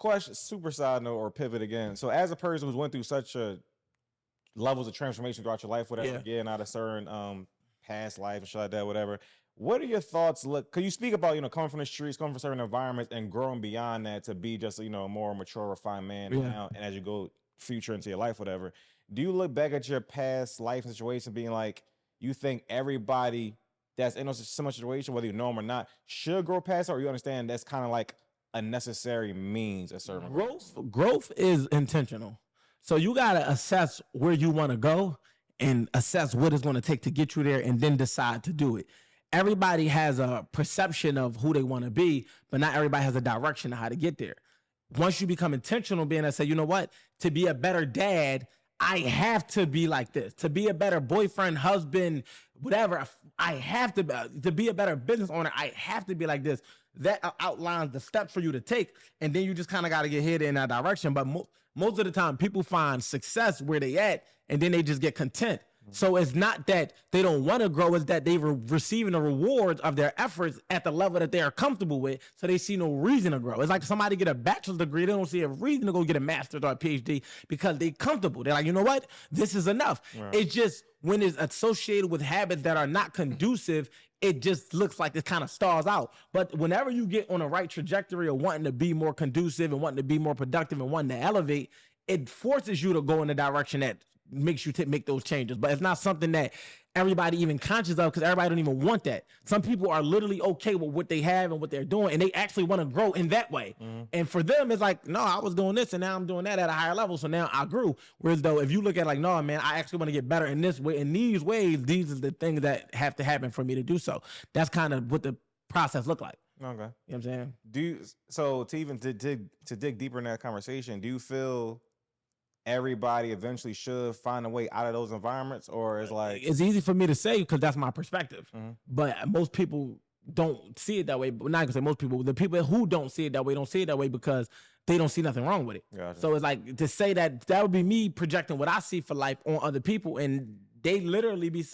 question, super side note or pivot again. So as a person who's went through such a levels of transformation throughout your life, whatever, getting out of certain past life and shit like that, whatever. What are your thoughts? Look, cause you speak about, coming from the streets, coming from certain environments and growing beyond that to be just, a more mature, refined man now. And as you go future into your life, whatever, do you look back at your past life situation being like, you think everybody that's in a similar situation, whether you know them or not, should grow past it, or you understand that's kind of like a necessary means of certain growth is intentional. So you got to assess where you want to go and assess what it's going to take to get you there and then decide to do it. Everybody has a perception of who they want to be, but not everybody has a direction of how to get there. Once you become intentional, being able to say, you know what, to be a better dad, I have to be like this. To be a better boyfriend, husband, whatever, I have to be a better business owner, I have to be like this. That outlines the steps for you to take, and then you just kind of got to get headed in that direction. But most of the time, people find success where they at, and then they just get content. So it's not that they don't want to grow, it's that they were receiving the rewards of their efforts at the level that they are comfortable with, so they see no reason to grow. It's like somebody get a bachelor's degree, they don't see a reason to go get a master's or a PhD because they comfortable. They're like, you know what? This is enough. Right. It's just when it's associated with habits that are not conducive, it just looks like it kind of stalls out. But whenever you get on a right trajectory of wanting to be more conducive and wanting to be more productive and wanting to elevate, it forces you to go in the direction that makes you make those changes. But it's not something that everybody even conscious of, because everybody don't even want that. Some people are literally okay with what they have and what they're doing, and they actually want to grow in that way. And for them, it's like, no, I was doing this and now I'm doing that at a higher level, so now I grew. Whereas though, if you look at like, no, man, I actually want to get better in this way, in these ways, these are the things that have to happen for me to do so. That's kind of what the process look like. Okay. You know what I'm saying? To dig deeper in that conversation, do you feel everybody eventually should find a way out of those environments, or is like, it's easy for me to say because that's my perspective, but most people don't see it that way. But not gonna say most people, the people who don't see it that way don't see it that way because they don't see nothing wrong with it. Gotcha. So it's like to say that would be me projecting what I see for life on other people, and they literally be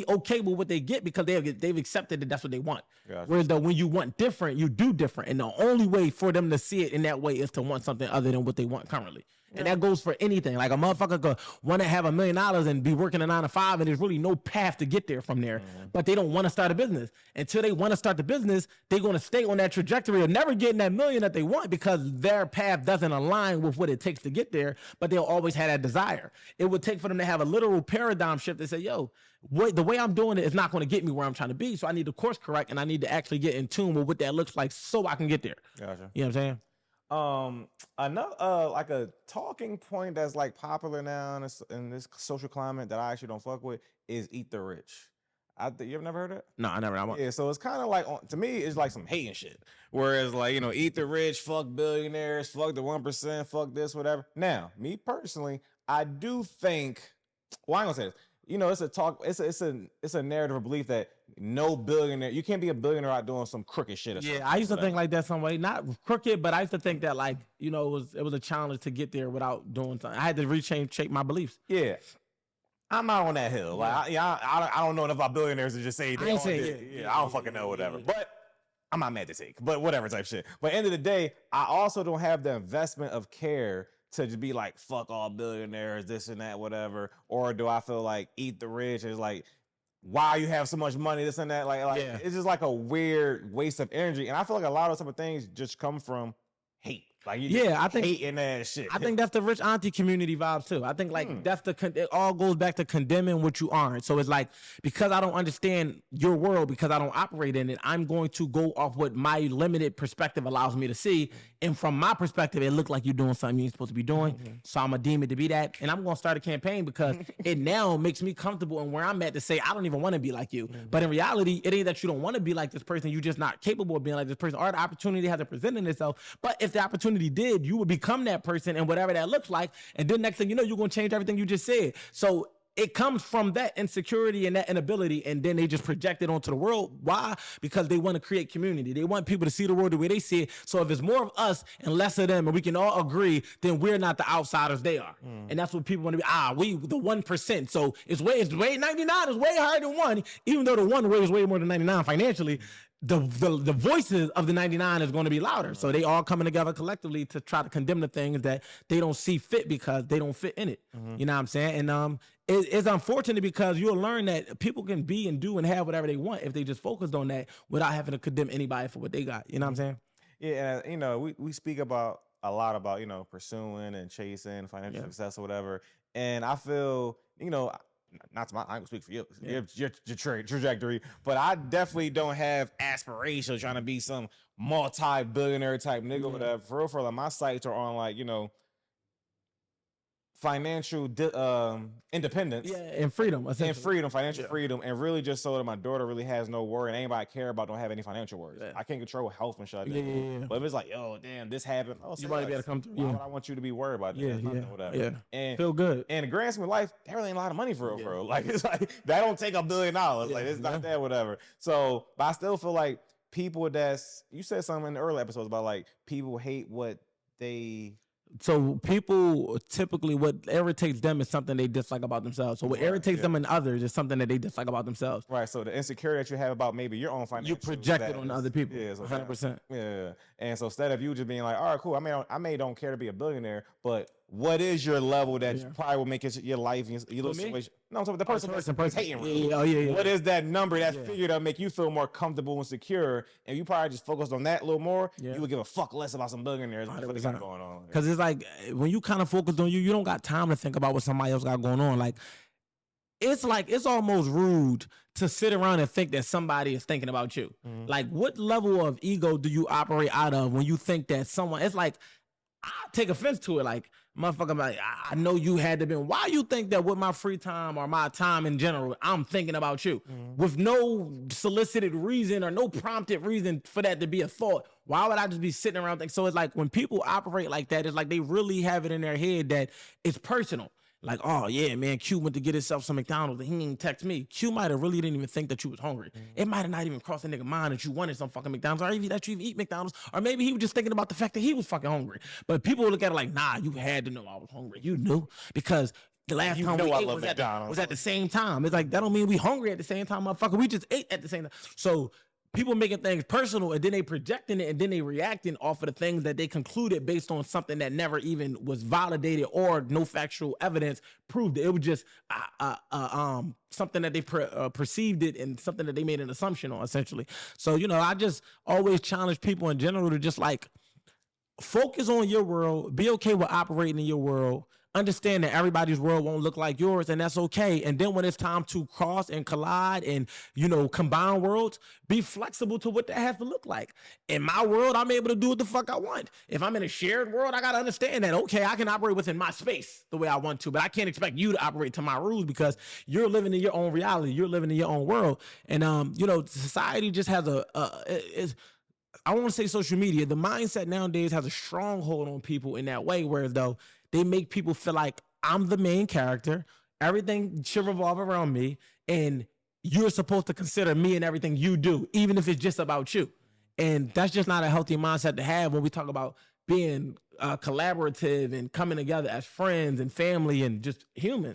okay with what they get because they've accepted that that's what they want. Gotcha. Whereas though when you want different, you do different, and the only way for them to see it in that way is to want something other than what they want currently. And that goes for anything. Like a motherfucker could want to have $1 million and be working a 9 to 5, and there's really no path to get there from there. But they don't want to start a business. Until they want to start the business, they're going to stay on that trajectory of never getting that million that they want because their path doesn't align with what it takes to get there, but they'll always have that desire. It would take for them to have a literal paradigm shift that say, yo, the way I'm doing it is not going to get me where I'm trying to be, so I need to course correct, and I need to actually get in tune with what that looks like so I can get there. Gotcha. You know what I'm saying? Another like a talking point that's like popular now in this social climate that I actually don't fuck with is eat the rich. You ever never heard of it? No, I never. Yeah, so it's kind of like, to me, it's like some hating shit. Whereas like, eat the rich, fuck billionaires, fuck the 1%, fuck this, whatever. Now, me personally, I do think, well, I ain't gonna say this. It's a narrative of belief that no billionaire, you can't be a billionaire out doing some crooked shit. Yeah, I used to think like that some way, not crooked, but I used to think that like, it was a challenge to get there without doing something. I had to shape my beliefs. Yeah. I'm not on that hill. Like, I don't know enough about billionaires to just say, I don't fucking know, whatever. But I'm not mad to take, but whatever type shit. But at the end of the day, I also don't have the investment of care to just be like, fuck all billionaires, this and that, whatever. Or do I feel like eat the rich is like, why you have so much money, this and that? It's just like a weird waste of energy. And I feel like a lot of those type of things just come from hate. Like I think hating that shit. I think that's the rich auntie community vibes too. I think like it all goes back to condemning what you aren't. So it's like, because I don't understand your world, because I don't operate in it, I'm going to go off what my limited perspective allows me to see. And from my perspective, it looked like you're doing something you ain't supposed to be doing. So I'm gonna deem it to be that. And I'm gonna start a campaign because it now makes me comfortable in where I'm at to say, I don't even want to be like you. But in reality, it ain't that you don't want to be like this person. You're just not capable of being like this person, or the opportunity hasn't presented itself. But if the opportunity did, you would become that person, and whatever that looks like, and then next thing you know, you're going to change everything you just said. So it comes from that insecurity and that inability, and then they just project it onto the world. Why? Because they want to create community. They want people to see the world the way they see it. So if it's more of us and less of them, and we can all agree, then we're not the outsiders, they are. And that's what people want to be. We the 1%. So it's way 99 is way higher than 1, even though the 1 weighs way more than 99 financially. the voices of the 99 is going to be louder. So they all coming together collectively to try to condemn the things that they don't see fit because they don't fit in it. You know what I'm saying? And it's unfortunate because you'll learn that people can be and do and have whatever they want if they just focused on that without having to condemn anybody for what they got. You know what I'm saying? Yeah, and you know, we speak about a lot about, you know, pursuing and chasing financial success or whatever. And I feel, you know, not to my, I don't speak for you, your trajectory, but I definitely don't have aspirations trying to be some multi-billionaire type nigga or whatever. For real, like my sights are on like, you know, financial independence, and freedom, financial freedom, and really just so that my daughter really has no worry and anybody I care about don't have any financial worries. I can't control health and shit. But if it's like, yo, damn, this happened, you might be able to come through. Why would I want you to be worried about that? Whatever. And feel good. And the grand scheme of life, that really ain't a lot of money for real. Like it's like that don't take $1 billion. Like it's not that, whatever. So, but I still feel like people you said something in the early episodes about like people hate what they. So people typically, what irritates them is something they dislike about themselves. So what irritates them in others is something that they dislike about themselves. Right. So the insecurity that you have about maybe your own financial, you project it on other people. Yeah, so 100%. Yeah. And so instead of you just being like, all right, cool, I may don't care to be a billionaire, but what is your level that probably will make it your life, your little situation? No, I'm talking about the person hating. What is that number, that figure that make you feel more comfortable and secure? And you probably just focused on that a little more. You would give a fuck less about some billionaires. What's going on? Because it's like when you kind of focus on you don't got time to think about what somebody else got going on. Like it's almost rude to sit around and think that somebody is thinking about you. Like what level of ego do you operate out of when you think that someone? It's like I take offense to it. Like, motherfucker, like, I know you had to be. Why you think that with my free time or my time in general, I'm thinking about you with no solicited reason or no prompted reason for that to be a thought? Why would I just be sitting around thinking? So it's like when people operate like that, it's like they really have it in their head that it's personal. Like, oh yeah, man, Q went to get himself some McDonald's and he didn't text me. Q might have really didn't even think that you was hungry. It might have not even crossed a nigga mind that you wanted some fucking McDonald's or even that you even eat McDonald's. Or maybe he was just thinking about the fact that he was fucking hungry. But people look at it like, nah, you had to know I was hungry. You knew because the last time we ate was at the same time. It's like, that don't mean we hungry at the same time, motherfucker. We just ate at the same time. So people making things personal and then they projecting it and then they reacting off of the things that they concluded based on something that never even was validated or no factual evidence proved it. It was just something that they perceived it and something that they made an assumption on, essentially. So, you know, I just always challenge people in general to just like focus on your world, be okay with operating in your world, understand that everybody's world won't look like yours, and that's okay. And then when it's time to cross and collide and, you know, combine worlds, be flexible to what that has to look like. In my world, I'm able to do what the fuck I want. If I'm in a shared world, I got to understand that, okay, I can operate within my space the way I want to, but I can't expect you to operate to my rules because you're living in your own reality. You're living in your own world. And, you know, society just has I won't say social media. The mindset nowadays has a stronghold on people in that way, whereas though they make people feel like I'm the main character. Everything should revolve around me. And you're supposed to consider me and everything you do, even if it's just about you. And that's just not a healthy mindset to have when we talk about being collaborative and coming together as friends and family and just humans.